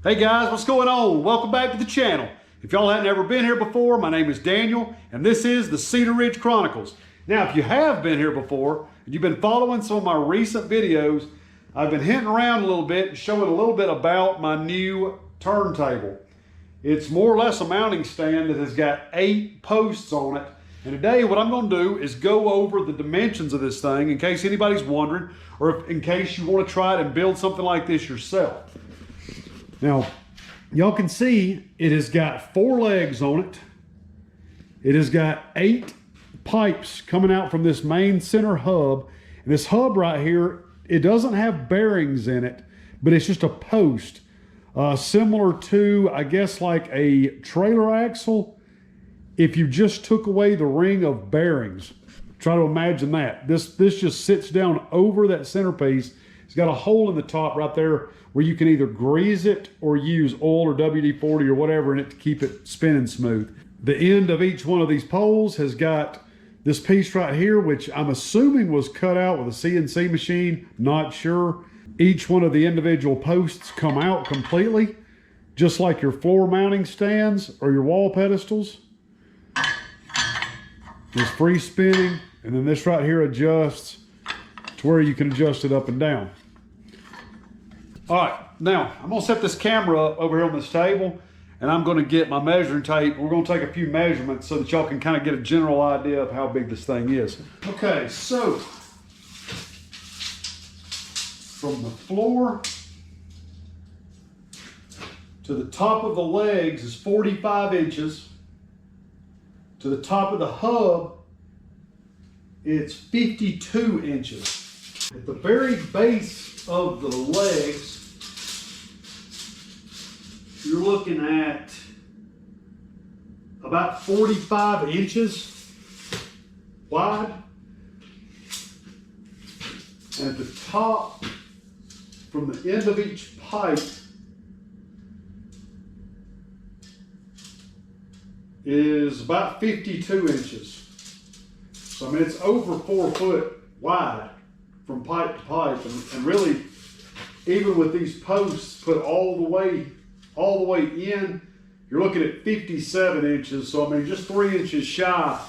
Hey guys, what's going on? Welcome back to the channel. If y'all hadn't ever been here before, my name is Daniel, and this is the Cedar Ridge Chronicles. Now, if you have been here before, and you've been following some of my recent videos, I've been hinting around a little bit and showing a little bit about my new turntable. It's more or less a mounting stand that has got 8 posts on it. And today what I'm going to do is go over the dimensions of this thing in case anybody's wondering, or in case you want to try it and build something like this yourself. Now, y'all can see it has got 4 legs on it. It has got 8 pipes coming out from this main center hub. And this hub right here, it doesn't have bearings in it, but it's just a post. Similar to, I guess, like a trailer axle, if you just took away the ring of bearings. Try to imagine that. This just sits down over that centerpiece. It's got a hole in the top right there where you can either grease it or use oil or WD-40 or whatever in it to keep it spinning smooth. The end of each one of these poles has got this piece right here, which I'm assuming was cut out with a CNC machine, not sure. Each one of the individual posts come out completely, just like your floor mounting stands or your wall pedestals. It's free spinning, and then this right here adjusts to where you can adjust it up and down. All right, now I'm gonna set this camera up over here on this table, and I'm gonna get my measuring tape. We're gonna take a few measurements so that y'all can kind of get a general idea of how big this thing is. Okay, so from the floor to the top of the legs is 45 inches. To the top of the hub, it's 52 inches. At the very base of the legs, you're looking at about 45 inches wide. And at the top, from the end of each pipe, is about 52 inches. So I mean, it's over 4 foot wide from pipe to pipe, and really, even with these posts put all the way in, you're looking at 57 inches. So I mean, just 3 inches shy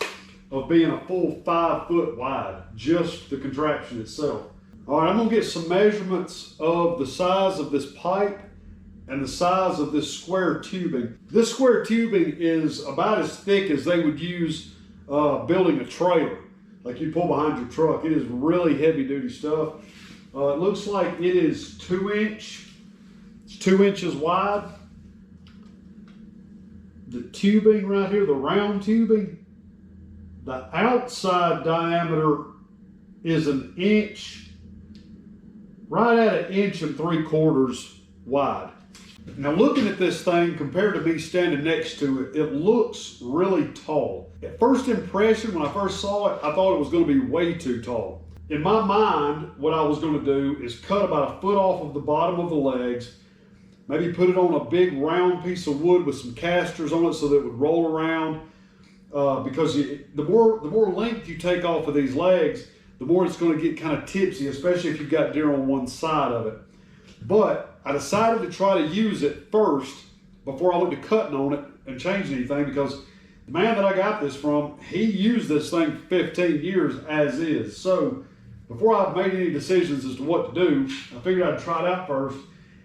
of being a full 5 foot wide, just the contraption itself. All right, I'm gonna get some measurements of the size of this pipe and the size of this square tubing. This square tubing is about as thick as they would use building a trailer, like you pull behind your truck. It is really heavy duty stuff. It looks like it is 2 inch. It's 2 inches wide. The tubing right here, the round tubing, the outside diameter is 1 inch, right at 1.75 inches wide. Now, looking at this thing compared to me standing next to it, it looks really tall. At first impression, when I first saw it, I thought it was going to be way too tall. In my mind, what I was going to do is cut about 1 foot off of the bottom of the legs, maybe put it on a big round piece of wood with some casters on it so that it would roll around. Because the more length you take off of these legs, the more it's going to get kind of tipsy, especially if you've got deer on one side of it. But I decided to try to use it first before I went to cutting on it and changing anything, because the man that I got this from, he used this thing for 15 years as is. So before I made any decisions as to what to do, I figured I'd try it out first.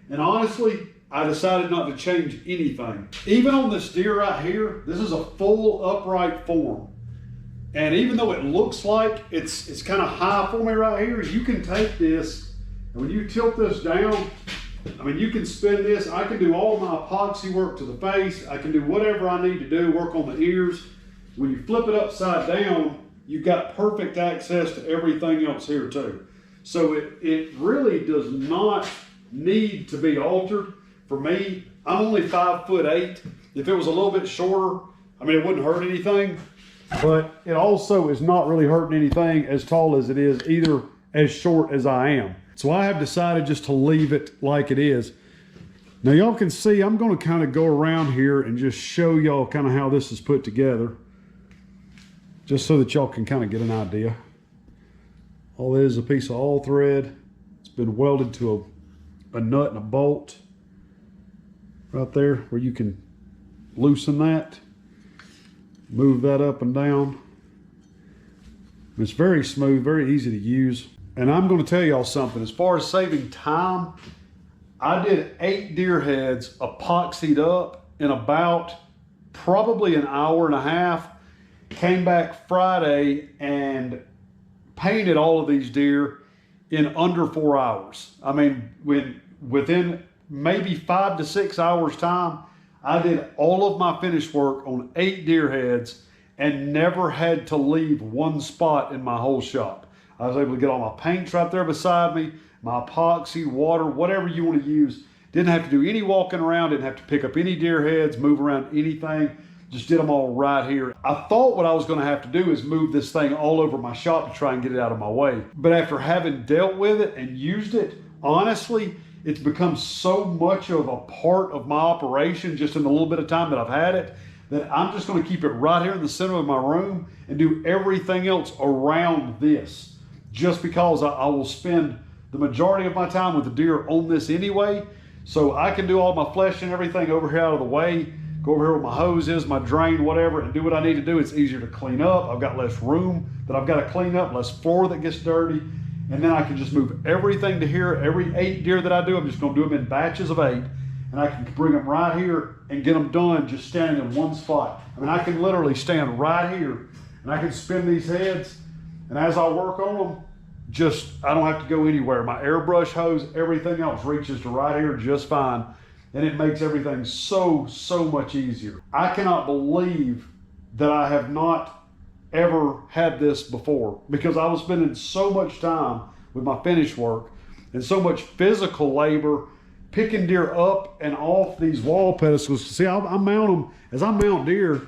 And honestly, I decided not to change anything. Even on this deer right here, this is a full upright form. And even though it looks like it's kind of high for me right here, you can take this, and when you tilt this down, I mean, you can spin this. I can do all my epoxy work to the face. I can do whatever I need to do, work on the ears. When you flip it upside down, you've got perfect access to everything else here too. So it really does not need to be altered. For me, I'm only 5'8". If it was a little bit shorter, I mean, it wouldn't hurt anything, but it also is not really hurting anything as tall as it is, either as short as I am. So I have decided just to leave it like it is. Now y'all can see, I'm going to kind of go around here and just show y'all kind of how this is put together, just so that y'all can kind of get an idea. All it is a piece of all thread. It's been welded to a nut and a bolt. right there where you can loosen that, move that up and down. It's very smooth, very easy to use. And I'm going to tell y'all something. As far as saving time, I did 8 deer heads epoxied up in about probably an hour and a half. Came back Friday and painted all of these deer in under 4 hours. I mean, within maybe 5 to 6 hours time, I did all of my finish work on 8 deer heads and never had to leave one spot in my whole shop. I was able to get all my paints right there beside me, my epoxy, water, whatever you want to use. Didn't have to do any walking around, didn't have to pick up any deer heads, move around anything. Just did them all right here. I thought what I was going to have to do is move this thing all over my shop to try and get it out of my way. But after having dealt with it and used it, honestly, it's become so much of a part of my operation just in the little bit of time that I've had it, that I'm just going to keep it right here in the center of my room and do everything else around this. Just because I will spend the majority of my time with the deer on this anyway. So I can do all my flesh and everything over here out of the way, go over here where my hose is, my drain, whatever, and do what I need to do. It's easier to clean up. I've got less room that I've got to clean up, less floor that gets dirty. And then I can just move everything to here. Every 8 deer that I do, I'm just going to do them in batches of 8. And I can bring them right here and get them done just standing in one spot. I mean, I can literally stand right here and I can spin these heads. And as I work on them, I don't have to go anywhere. My airbrush hose, everything else reaches to right here just fine. And it makes everything so much easier. I cannot believe that I have not ever had this before, because I was spending so much time with my finish work and so much physical labor picking deer up and off these wall pedestals. See, I mount them, as I mount deer,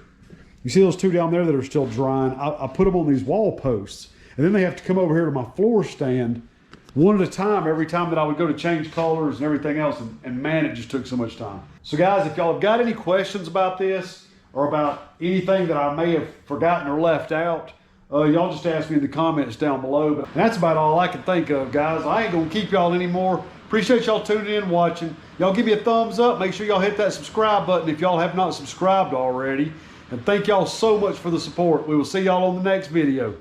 you see those 2 down there that are still drying, I put them on these wall posts. And then they have to come over here to my floor stand one at a time every time that I would go to change colors and everything else. And man, it just took so much time. So guys, if y'all have got any questions about this or about anything that I may have forgotten or left out, y'all just ask me in the comments down below. But that's about all I can think of, guys. I ain't gonna keep y'all anymore. Appreciate y'all tuning in and watching. Y'all give me a thumbs up. Make sure y'all hit that subscribe button if y'all have not subscribed already. And thank y'all so much for the support. We will see y'all on the next video.